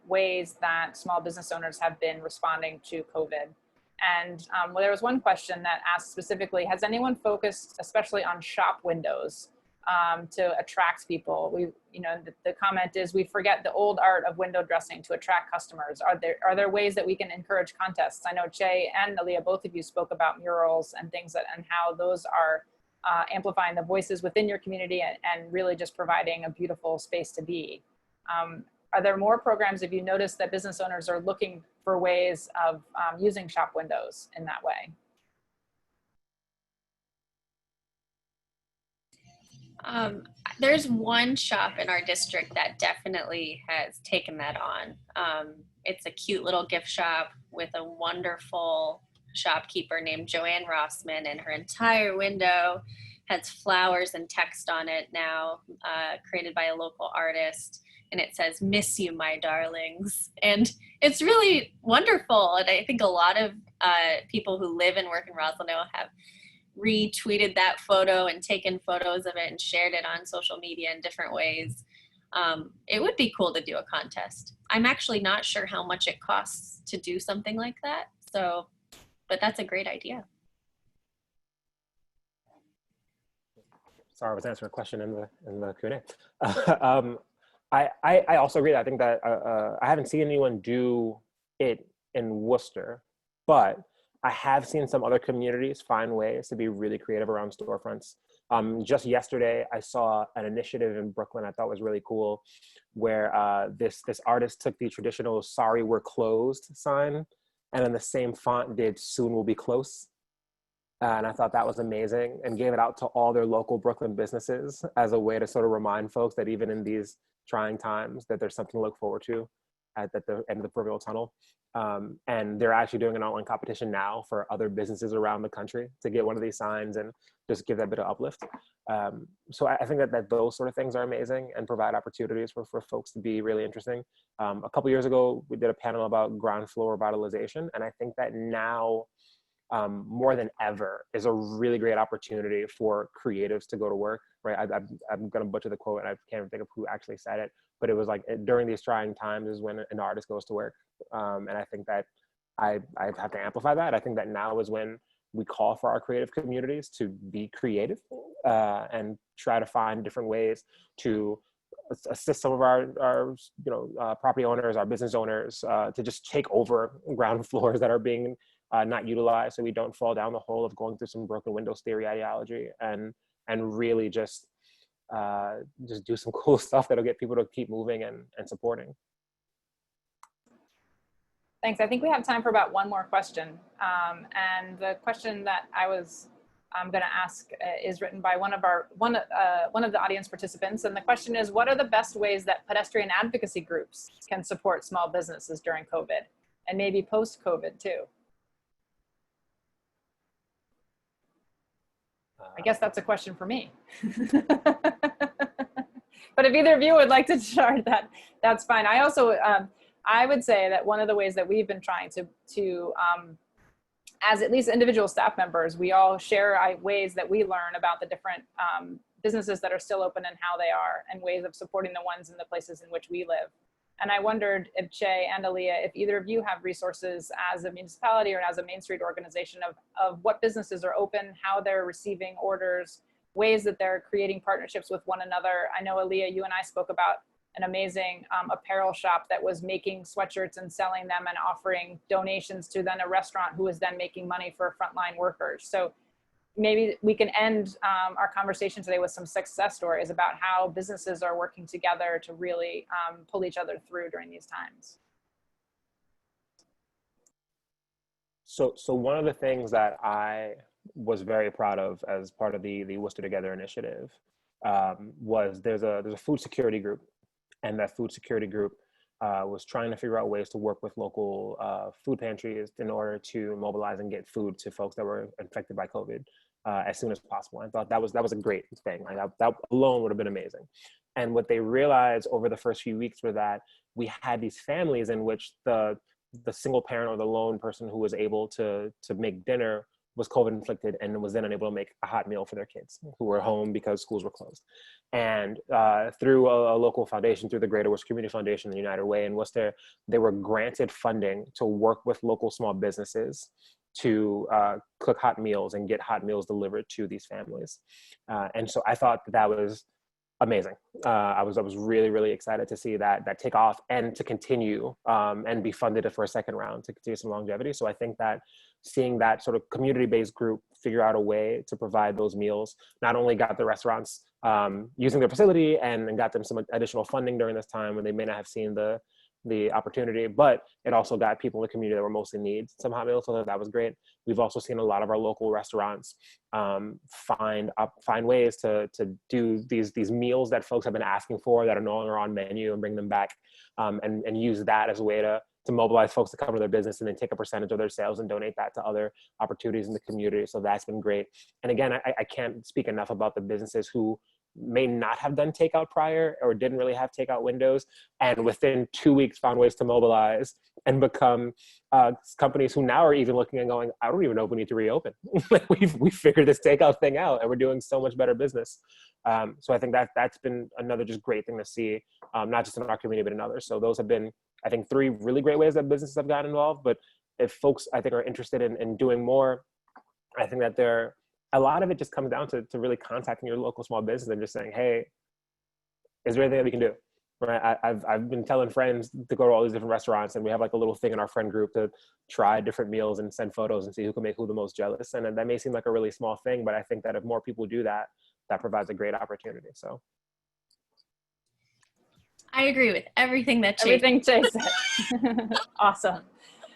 ways that small business owners have been responding to COVID. And well, there was one question that asked specifically, has anyone focused especially on shop windows to attract people? The comment is, we forget the old art of window dressing to attract customers. Are there ways that we can encourage contests? I know Che and Alia, both of you spoke about murals and things and how those are amplifying the voices within your community and really just providing a beautiful space to be. Are there more programs, if you notice that business owners are looking for ways of using shop windows in that way? There's one shop in our district that definitely has taken that on. It's a cute little gift shop with a wonderful shopkeeper named Joanne Rossman, and her entire window has flowers and text on it now, created by a local artist, and it says, "Miss you, my darlings." And it's really wonderful, and I think a lot of people who live and work in Roslindale have retweeted that photo and taken photos of it and shared it on social media in different ways. It would be cool to do a contest. I'm actually not sure how much it costs to do something like that, so but that's a great idea. Sorry, I was answering a question in the Q&A. I also agree. I think that I haven't seen anyone do it in Worcester, but I have seen some other communities find ways to be really creative around storefronts. Just yesterday, I saw an initiative in Brooklyn I thought was really cool, where this artist took the traditional "Sorry, we're closed" sign, and in the same font did "Soon we'll be close." And I thought that was amazing, and gave it out to all their local Brooklyn businesses as a way to sort of remind folks that even in these trying times, that there's something to look forward to at the end of the proverbial tunnel. And they're actually doing an online competition now for other businesses around the country to get one of these signs and just give that bit of uplift. So I think that those sort of things are amazing and provide opportunities for folks to be really interesting. A couple years ago, we did a panel about ground floor revitalization. And I think that now, more than ever, is a really great opportunity for creatives to go to work, right? I'm going to butcher the quote, and I can't even think of who actually said it, but it was like, during these trying times is when an artist goes to work. And I think that I have to amplify that. I think that now is when we call for our creative communities to be creative and try to find different ways to assist some of our property owners, our business owners, to just take over ground floors that are being not utilized, so we don't fall down the hole of going through some broken windows theory ideology, and really just do some cool stuff that'll get people to keep moving and supporting. Thanks. I think we have time for about one more question. And the question that I'm going to ask is written by one of the audience participants. And the question is, what are the best ways that pedestrian advocacy groups can support small businesses during COVID and maybe post-COVID too? I guess that's a question for me. But if either of you would like to start that, that's fine. I also, I would say that one of the ways that we've been trying to as at least individual staff members, we all share ways that we learn about the different businesses that are still open and how they are, and ways of supporting the ones in the places in which we live. And I wondered if Che and Alia, if either of you have resources as a municipality or as a Main Street organization of what businesses are open, how they're receiving orders, ways that they're creating partnerships with one another. I know, Alia, you and I spoke about an amazing apparel shop that was making sweatshirts and selling them and offering donations to then a restaurant who was then making money for frontline workers. So maybe we can end our conversation today with some success stories about how businesses are working together to really pull each other through during these times. So one of the things that I was very proud of as part of the Worcester Together initiative was there's a food security group. And that food security group was trying to figure out ways to work with local food pantries in order to mobilize and get food to folks that were infected by COVID as soon as possible. I thought that was a great thing. Like that alone would have been amazing. And what they realized over the first few weeks were that we had these families in which the single parent or the lone person who was able to make dinner was COVID inflicted and was then unable to make a hot meal for their kids who were home because schools were closed. And through a local foundation, through the Greater Worcester Community Foundation, the United Way in Worcester, they were granted funding to work with local small businesses to cook hot meals and get hot meals delivered to these families. And so I thought that was amazing. I was really, really excited to see that take off and to continue and be funded for a second round to continue some longevity. So I think that seeing that sort of community-based group figure out a way to provide those meals not only got the restaurants using their facility and got them some additional funding during this time when they may not have seen the opportunity, but it also got people in the community that were mostly in need some hot meals, so that was great. We've also seen a lot of our local restaurants find ways to do these meals that folks have been asking for that are no longer on menu and bring them back and use that as a way to mobilize folks to come to their business and then take a percentage of their sales and donate that to other opportunities in the community. So that's been great. And again, I can't speak enough about the businesses who may not have done takeout prior or didn't really have takeout windows, and within 2 weeks found ways to mobilize and become companies who now are even looking and going, I don't even know if we need to reopen. Like we figured this takeout thing out and we're doing so much better business. So I think that's been another just great thing to see, not just in our community, but in others. So those have been, I think, 3 really great ways that businesses have gotten involved. But if folks, I think, are interested in doing more, I think that a lot of it just comes down to really contacting your local small business and just saying, hey, is there anything that we can do? Right? I've been telling friends to go to all these different restaurants, and we have like a little thing in our friend group to try different meals and send photos and see who can make who the most jealous. And that may seem like a really small thing, but I think that if more people do that, that provides a great opportunity. So I agree with everything that Che said. Awesome.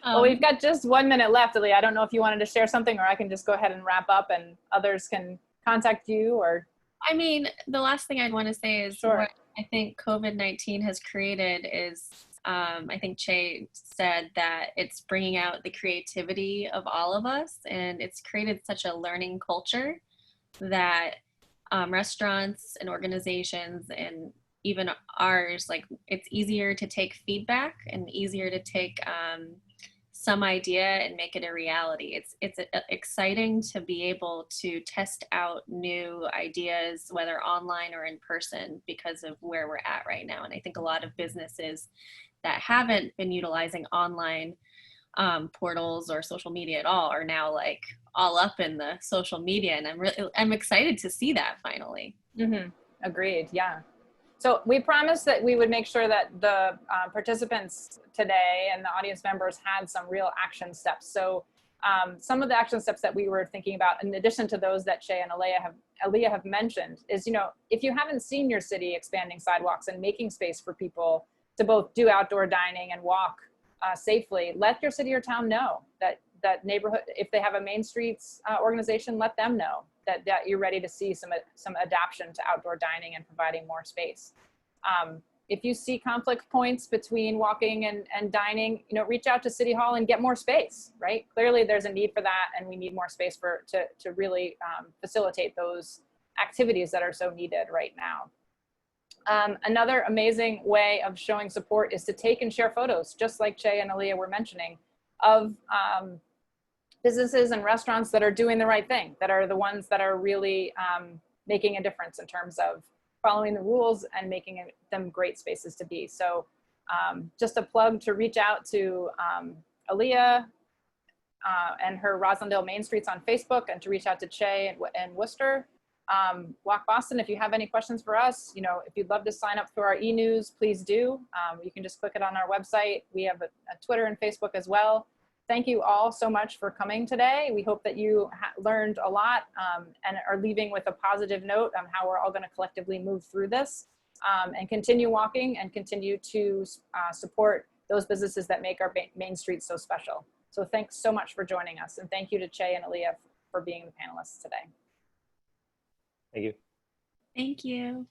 Well, we've got just 1 minute left, Alia. I don't know if you wanted to share something, or I can just go ahead and wrap up and others can contact you. Or I mean, the last thing I'd want to say is sure. What I think COVID-19 has created is, I think Che said that it's bringing out the creativity of all of us, and it's created such a learning culture that restaurants and organizations and even ours, like it's easier to take feedback and easier to take some idea and make it a reality. It's exciting to be able to test out new ideas, whether online or in person, because of where we're at right now. And I think a lot of businesses that haven't been utilizing online portals or social media at all are now like all up in the social media, and I'm excited to see that finally. Mm-hmm. Agreed. Yeah. So we promised that we would make sure that the participants today and the audience members had some real action steps. So some of the action steps that we were thinking about, in addition to those that Shay and Alia have mentioned, is, you know, if you haven't seen your city expanding sidewalks and making space for people to both do outdoor dining and walk safely, let your city or town know that neighborhood, if they have a Main Streets organization, let them know that you're ready to see some adaptation to outdoor dining and providing more space. If you see conflict points between walking and dining, you know, reach out to City Hall and get more space, right? Clearly there's a need for that, and we need more space to really facilitate those activities that are so needed right now. Another amazing way of showing support is to take and share photos, just like Shay and Alia were mentioning, of businesses and restaurants that are doing the right thing, that are the ones that are really making a difference in terms of following the rules and making them great spaces to be. So just a plug to reach out to Alia and her Roslindale Main Streets on Facebook, and to reach out to Che and Worcester. WalkBoston, if you have any questions for us, you know, if you'd love to sign up for our e-news, please do. You can just click it on our website. We have a Twitter and Facebook as well. Thank you all so much for coming today. We hope that you learned a lot and are leaving with a positive note on how we're all going to collectively move through this and continue walking and continue to support those businesses that make our Main Streets so special. So thanks so much for joining us, and thank you to Che and Alia for being the panelists today. Thank you. Thank you.